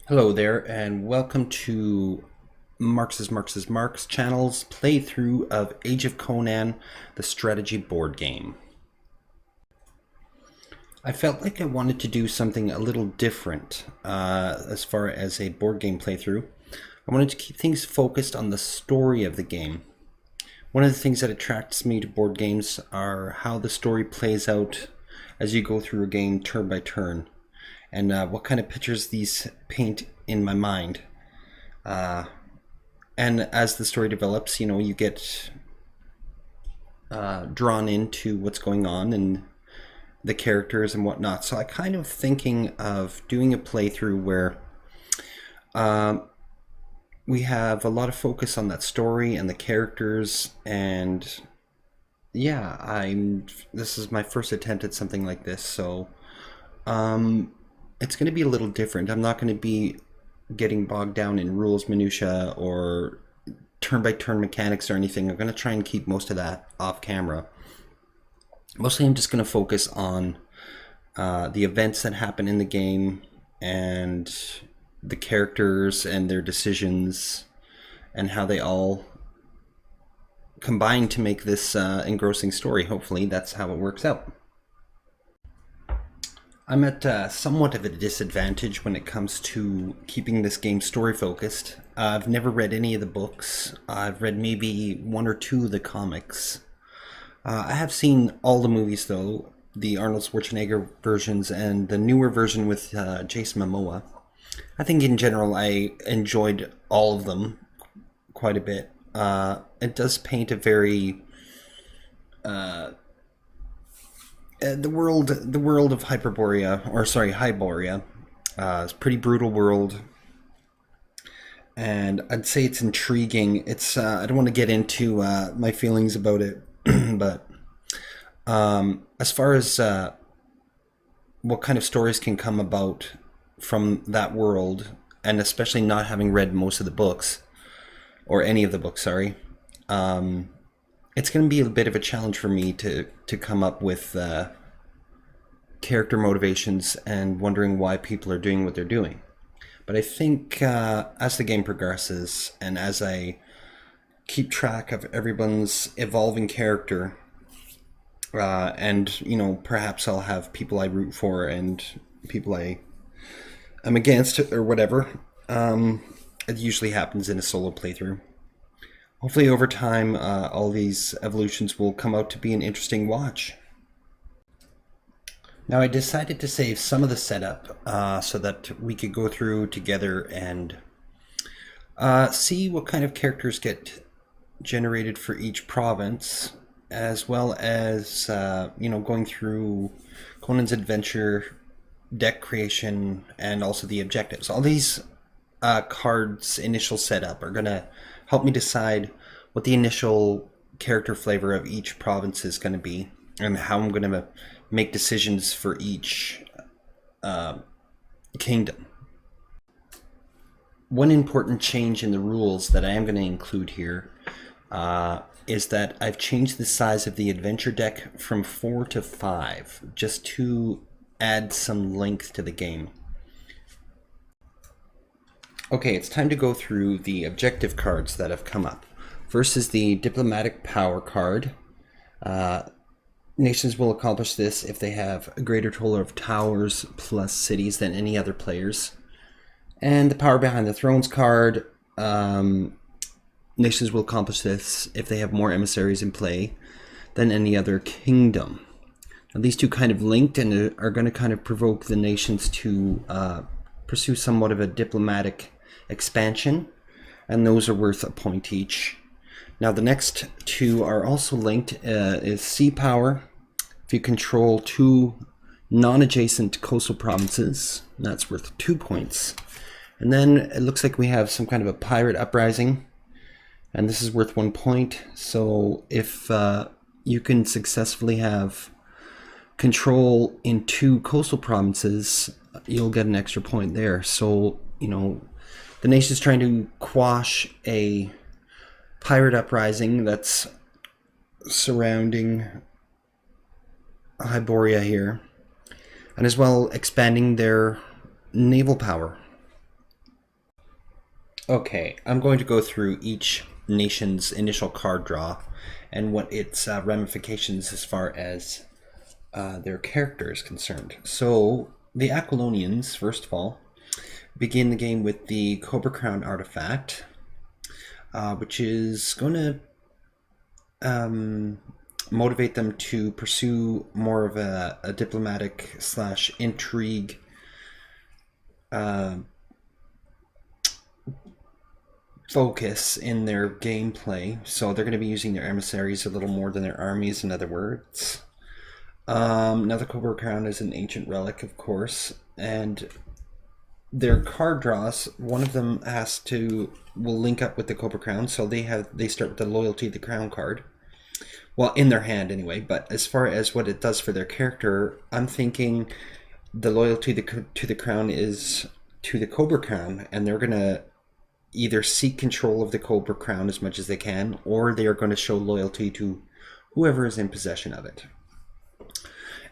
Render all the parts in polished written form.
Hello there, and welcome to Mark's channel's playthrough of Age of Conan, the strategy board game. I felt like I wanted to do something a little different as far as a board game playthrough. I wanted to keep things focused on the story of the game. One of the things that attracts me to board games are how the story plays out as you go through a game turn by turn, and what kind of pictures these paint in my mind. And as the story develops, you get drawn into what's going on and the characters and whatnot. So I kind of thinking of doing a playthrough where we have a lot of focus on that story and the characters, and yeah, this is my first attempt at something like this, so it's going to be a little different. I'm not going to be getting bogged down in rules minutia or turn-by-turn mechanics or anything. I'm going to try and keep most of that off camera. Mostly I'm just going to focus on the events that happen in the game and the characters and their decisions and how they all combine to make this engrossing story. Hopefully that's how it works out. I'm at somewhat of a disadvantage when it comes to keeping this game story focused. I've never read any of the books. I've read maybe one or two of the comics. I have seen all the movies though, the Arnold Schwarzenegger versions and the newer version with Jason Momoa. I think in general I enjoyed all of them quite a bit. It does paint a very the world of Hyperborea is a pretty brutal world, and I'd say it's intriguing. It's I don't want to get into my feelings about it, but as far as what kind of stories can come about from that world, and especially not having read most of the books, or any of the books, sorry, it's going to be a bit of a challenge for me to come up with character motivations and wondering why people are doing what they're doing. But I think as the game progresses and as I keep track of everyone's evolving character, and perhaps I'll have people I root for and people I am against or whatever. It usually happens in a solo playthrough. Hopefully over time, all these evolutions will come out to be an interesting watch. Now I decided to save some of the setup so that we could go through together and see what kind of characters get generated for each province, as well as going through Conan's adventure, deck creation, and also the objectives. All these cards' initial setup are going to help me decide what the initial character flavor of each province is going to be, and how I'm going to make decisions for each kingdom. One important change in the rules that I am going to include here is that I've changed the size of the adventure deck from 4 to 5, just to add some length to the game. Okay, it's time to go through the objective cards that have come up. First is the Diplomatic Power card. Nations will accomplish this if they have a greater total of towers plus cities than any other players. And the Power Behind the Thrones card. Nations will accomplish this if they have more emissaries in play than any other kingdom. Now, these two kind of linked and are going to kind of provoke the nations to pursue somewhat of a diplomatic expansion, and those are worth a point each. Now the next two are also linked. Is Sea Power. If you control 2 non-adjacent coastal provinces, that's worth 2 points. And then it looks like we have some kind of a pirate uprising, and this is worth 1 point. So if you can successfully have control in 2 coastal provinces, you'll get an extra point there. So the nation's trying to quash a pirate uprising that's surrounding Hyperborea here, and as well expanding their naval power. Okay, I'm going to go through each nation's initial card draw and what its ramifications as far as their character is concerned. So, the Aquilonians, first of all, begin the game with the Cobra Crown artifact, which is going to motivate them to pursue more of a diplomatic slash intrigue focus in their gameplay. So they're going to be using their emissaries a little more than their armies, in other words. Now the Cobra Crown is an ancient relic, of course, and their card draws, one of them will link up with the Cobra Crown, so they start with the Loyalty of the Crown card. Well, in their hand anyway, but as far as what it does for their character, I'm thinking the loyalty to the crown is to the Cobra Crown, and they're going to either seek control of the Cobra Crown as much as they can, or they are going to show loyalty to whoever is in possession of it.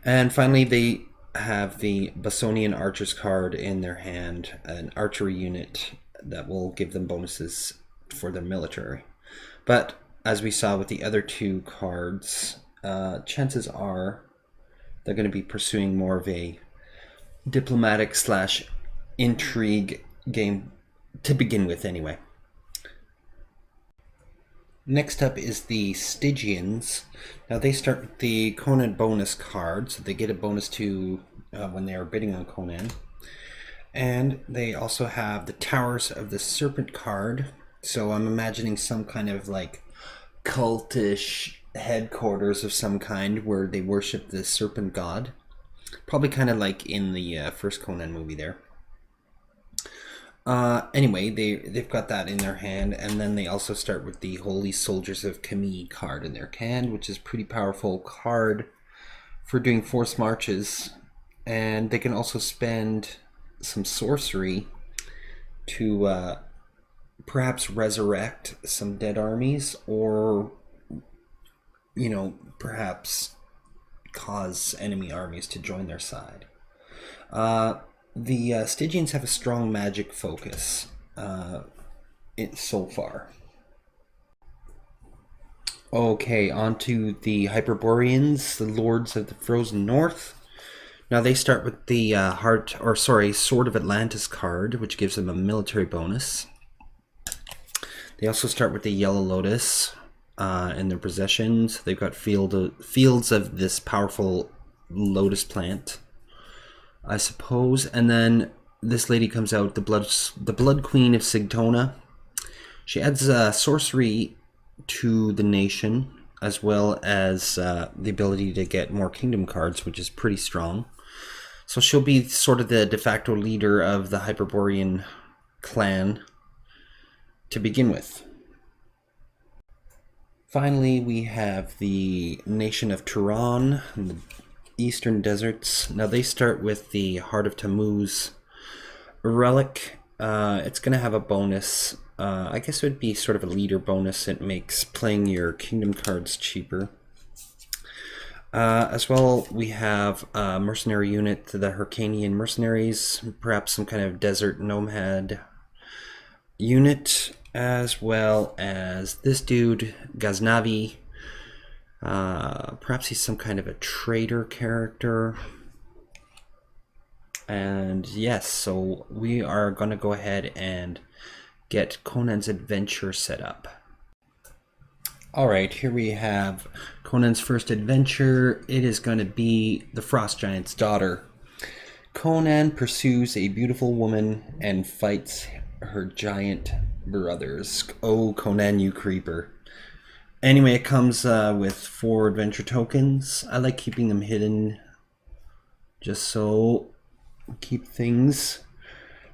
And finally, they have the Basonian Archers card in their hand, an archery unit that will give them bonuses for their military. But as we saw with the other two cards, chances are they're going to be pursuing more of a diplomatic slash intrigue game to begin with anyway. Next up is the Stygians. Now they start with the Conan bonus card, so they get a bonus to when they are bidding on Conan. And they also have the Towers of the Serpent card, so I'm imagining some kind of like cultish headquarters of some kind where they worship the serpent god. Probably kind of like in the first Conan movie there. Anyway, they've got that in their hand, and then they also start with the Holy Soldiers of Camille card in their hand, which is a pretty powerful card for doing forced marches. And they can also spend some sorcery to perhaps resurrect some dead armies, or, you know, perhaps cause enemy armies to join their side. The Stygians have a strong magic focus so far. Okay, on to the Hyperboreans, the Lords of the Frozen North. Now they start with the Sword of Atlantis card, which gives them a military bonus. They also start with the Yellow Lotus in their possessions. They've got fields of this powerful lotus plant, I suppose. And then this lady comes out, the Blood Queen of Sigtona. She adds sorcery to the nation, as well as the ability to get more kingdom cards, which is pretty strong. So she'll be sort of the de facto leader of the Hyperborean clan to begin with. Finally, we have the nation of Turan in the eastern deserts. Now they start with the Heart of Tammuz relic. It's going to have a bonus. I guess it would be sort of a leader bonus. It makes playing your kingdom cards cheaper. As well, we have a mercenary unit, the Hyrcanian mercenaries, perhaps some kind of desert nomad unit, as well as this dude, Ghaznavi. Perhaps he's some kind of a trader character. And yes, so we are going to go ahead and get Conan's adventure set up. Alright, here we have Conan's first adventure. It is going to be the Frost Giant's daughter. Conan pursues a beautiful woman and fights her giant brothers. Oh, Conan, you creeper. Anyway, it comes with 4 adventure tokens. I like keeping them hidden just so keep things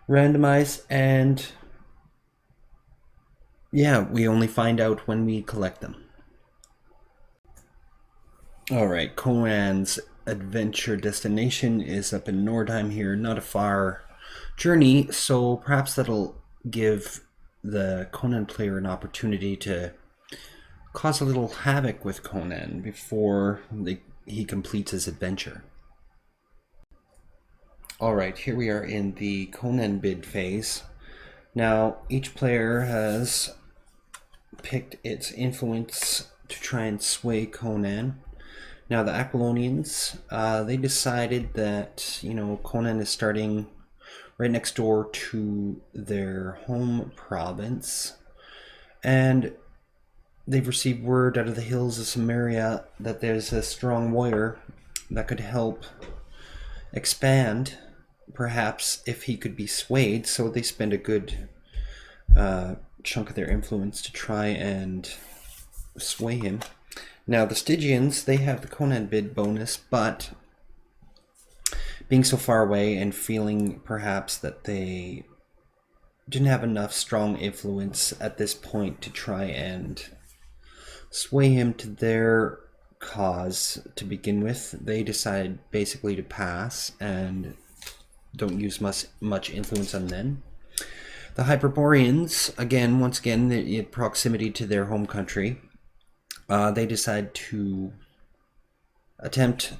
randomized, and yeah, we only find out when we collect them. Alright, Conan's adventure destination is up in Nordheim here, not a far journey, so perhaps that'll give the Conan player an opportunity to cause a little havoc with Conan before he completes his adventure. Alright, here we are in the Conan bid phase. Now, each player has picked its influence to try and sway Conan. Now, the Aquilonians, they decided that, Conan is starting right next door to their home province, and they've received word out of the hills of Samaria that there's a strong warrior that could help expand, perhaps, if he could be swayed. So they spend a good chunk of their influence to try and sway him. Now, the Stygians, they have the Conan bid bonus, but being so far away and feeling perhaps that they didn't have enough strong influence at this point to try and sway him to their cause to begin with, they decided basically to pass and don't use much influence on them. The Hyperboreans, once again, in proximity to their home country, they decide to attempt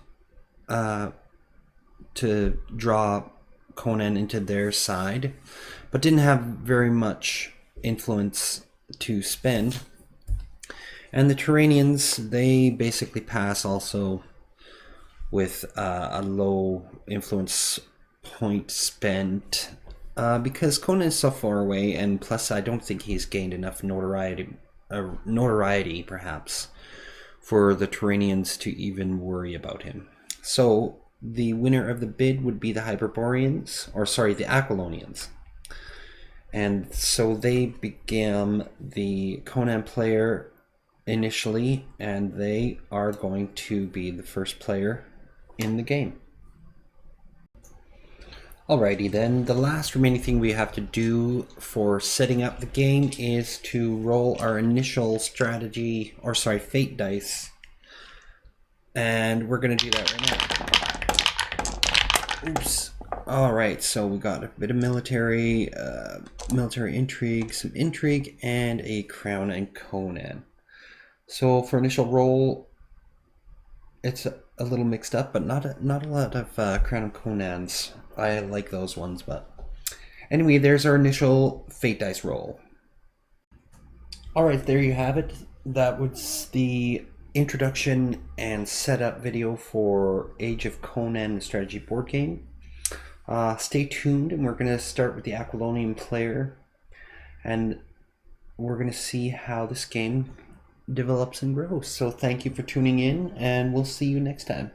to draw Conan into their side, but didn't have very much influence to spend. And the Turanians, they basically pass also with a low influence point spent because Conan is so far away, and plus I don't think he's gained enough notoriety perhaps for the Turanians to even worry about him. So the winner of the bid would be the Hyperboreans, or sorry, the Aquilonians. And so they became the Conan player initially, and they are going to be the first player in the game. Alrighty then, the last remaining thing we have to do for setting up the game is to roll our initial fate dice. And we're going to do that right now. Oops. Alright, so we got a bit of military intrigue, some intrigue, and a crown and Conan. So for initial roll, it's a little mixed up, but not a lot of Crown and Conans. I like those ones, but anyway, there's our initial fate dice roll. Alright, there you have it. That was the introduction and setup video for Age of Conan, the strategy board game. Stay tuned, and we're going to start with the Aquilonian player, and we're going to see how this game develops and grows. So thank you for tuning in, and we'll see you next time.